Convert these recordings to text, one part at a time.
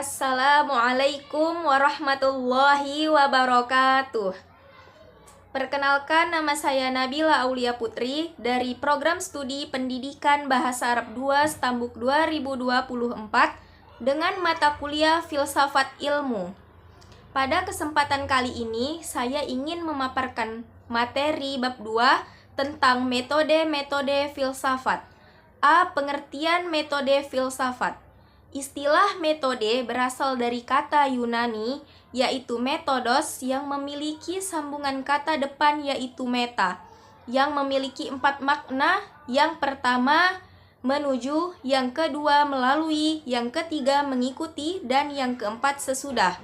Assalamualaikum warahmatullahi wabarakatuh. Perkenalkan, nama saya Nabila Aulia Putri dari Program Studi Pendidikan Bahasa Arab 2 Stambuk 2024 dengan mata kuliah Filsafat Ilmu. Pada kesempatan kali ini, saya ingin memaparkan materi bab 2 tentang metode-metode filsafat. A. Pengertian metode filsafat. Istilah metode berasal dari kata Yunani, yaitu metodos, yang memiliki sambungan kata depan yaitu meta, yang memiliki 4 makna. Yang pertama, menuju, yang kedua, melalui, yang ketiga, mengikuti, dan yang keempat, sesudah.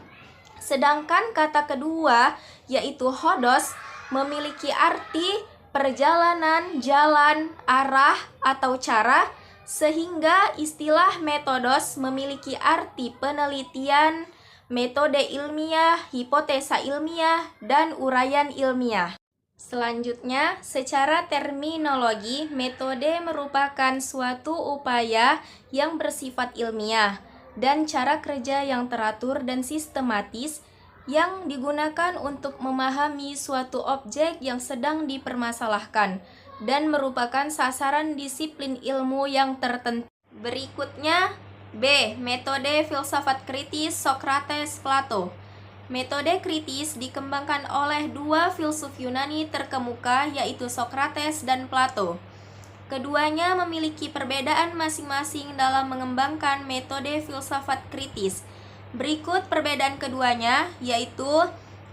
Sedangkan kata kedua, yaitu hodos, memiliki arti perjalanan, jalan, arah, atau cara, sehingga istilah metodos memiliki arti penelitian, metode ilmiah, hipotesa ilmiah, dan uraian ilmiah. Selanjutnya, secara terminologi, metode merupakan suatu upaya yang bersifat ilmiah dan cara kerja yang teratur dan sistematis yang digunakan untuk memahami suatu objek yang sedang dipermasalahkan dan merupakan sasaran disiplin ilmu yang tertentu. Berikutnya, B. Metode filsafat kritis Socrates Plato. Metode kritis dikembangkan oleh dua filsuf Yunani terkemuka, yaitu Socrates dan Plato. Keduanya memiliki perbedaan masing-masing dalam mengembangkan metode filsafat kritis. Berikut perbedaan keduanya, yaitu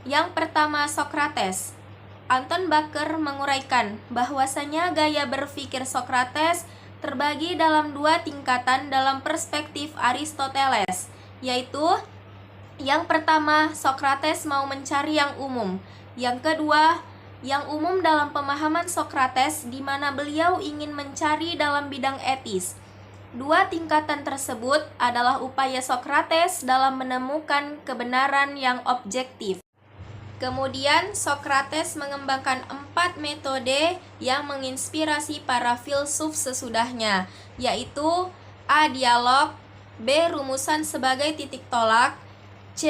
yang pertama, Socrates. Anton Bakker menguraikan bahwasanya gaya berpikir Socrates terbagi dalam dua tingkatan dalam perspektif Aristoteles, yaitu yang pertama, Socrates mau mencari yang umum. Yang kedua, yang umum dalam pemahaman Socrates, di mana beliau ingin mencari dalam bidang etis. Dua tingkatan tersebut adalah upaya Socrates dalam menemukan kebenaran yang objektif. Kemudian, Socrates mengembangkan 4 metode yang menginspirasi para filsuf sesudahnya, yaitu A. Dialog, B. Rumusan sebagai titik tolak, C.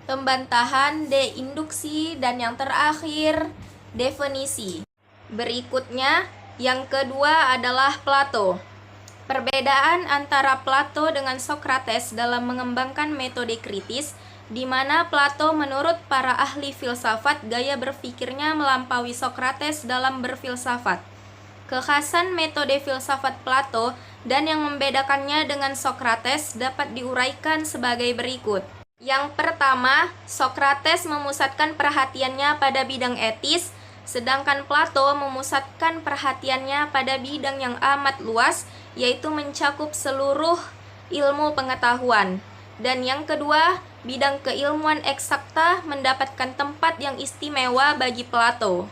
Pembantahan, D. Induksi, dan yang terakhir, definisi. Berikutnya, yang kedua adalah Plato. Perbedaan antara Plato dengan Socrates dalam mengembangkan metode kritis, di mana Plato menurut para ahli filsafat gaya berpikirnya melampaui Socrates dalam berfilsafat. Kekhasan metode filsafat Plato dan yang membedakannya dengan Socrates dapat diuraikan sebagai berikut. Yang pertama, Socrates memusatkan perhatiannya pada bidang etis, sedangkan Plato memusatkan perhatiannya pada bidang yang amat luas, yaitu mencakup seluruh ilmu pengetahuan. Dan yang kedua, bidang keilmuan eksakta mendapatkan tempat yang istimewa bagi Plato.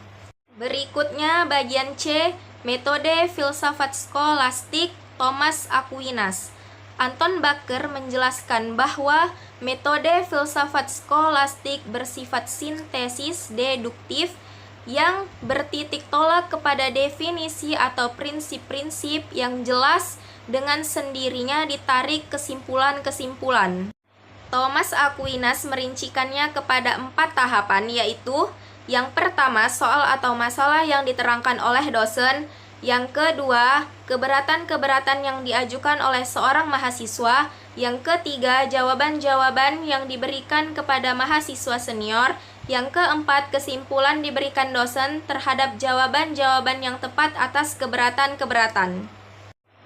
Berikutnya bagian C, metode filsafat skolastik Thomas Aquinas. Anton Bakker menjelaskan bahwa metode filsafat skolastik bersifat sintesis deduktif yang bertitik tolak kepada definisi atau prinsip-prinsip yang jelas, dengan sendirinya ditarik kesimpulan-kesimpulan. Thomas Aquinas merincikannya kepada 4 tahapan, yaitu yang pertama, soal atau masalah yang diterangkan oleh dosen. Yang kedua, keberatan-keberatan yang diajukan oleh seorang mahasiswa. Yang ketiga, jawaban-jawaban yang diberikan kepada mahasiswa senior. Yang keempat, kesimpulan diberikan dosen terhadap jawaban-jawaban yang tepat atas keberatan-keberatan.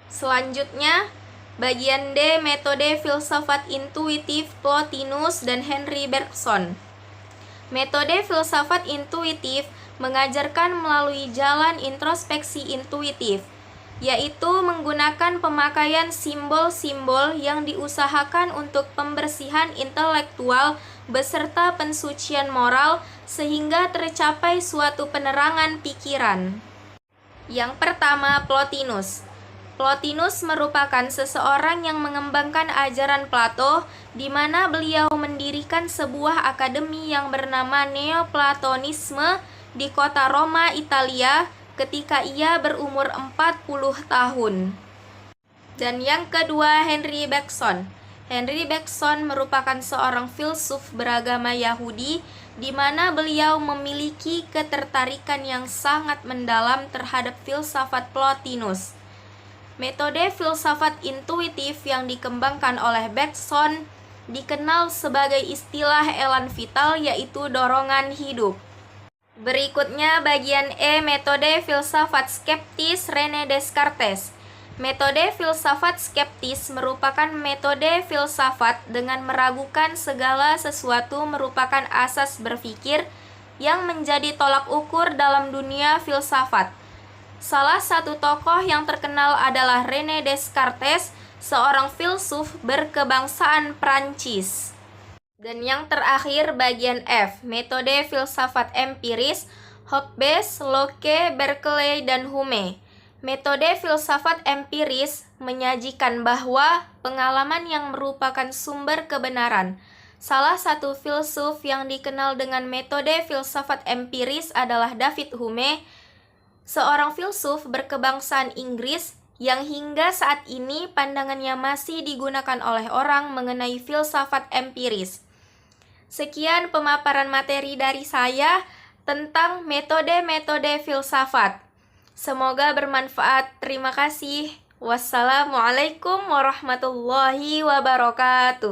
Selanjutnya, bagian D, metode filsafat intuitif Plotinus dan Henry Bergson. Metode filsafat intuitif mengajarkan melalui jalan introspeksi intuitif, yaitu menggunakan pemakaian simbol-simbol yang diusahakan untuk pembersihan intelektual beserta pensucian moral sehingga tercapai suatu penerangan pikiran. Yang pertama, Plotinus. Plotinus merupakan seseorang yang mengembangkan ajaran Plato, di mana beliau mendirikan sebuah akademi yang bernama Neoplatonisme di kota Roma, Italia, ketika ia berumur 40 tahun. Dan yang kedua, Henry Bergson. Henry Bergson merupakan seorang filsuf beragama Yahudi di mana beliau memiliki ketertarikan yang sangat mendalam terhadap filsafat Plotinus. Metode filsafat intuitif yang dikembangkan oleh Bergson dikenal sebagai istilah elan vital, yaitu dorongan hidup. Berikutnya bagian E, metode filsafat skeptis René Descartes. Metode filsafat skeptis merupakan metode filsafat dengan meragukan segala sesuatu merupakan asas berpikir yang menjadi tolak ukur dalam dunia filsafat. Salah satu tokoh yang terkenal adalah René Descartes, seorang filsuf berkebangsaan Prancis. Dan yang terakhir bagian F, metode filsafat empiris Hobbes, Locke, Berkeley, dan Hume. Metode filsafat empiris menyajikan bahwa pengalaman yang merupakan sumber kebenaran. Salah satu filsuf yang dikenal dengan metode filsafat empiris adalah David Hume, seorang filsuf berkebangsaan Inggris yang hingga saat ini pandangannya masih digunakan oleh orang mengenai filsafat empiris. Sekian pemaparan materi dari saya tentang metode-metode filsafat. Semoga bermanfaat. Terima kasih. Wassalamualaikum warahmatullahi wabarakatuh.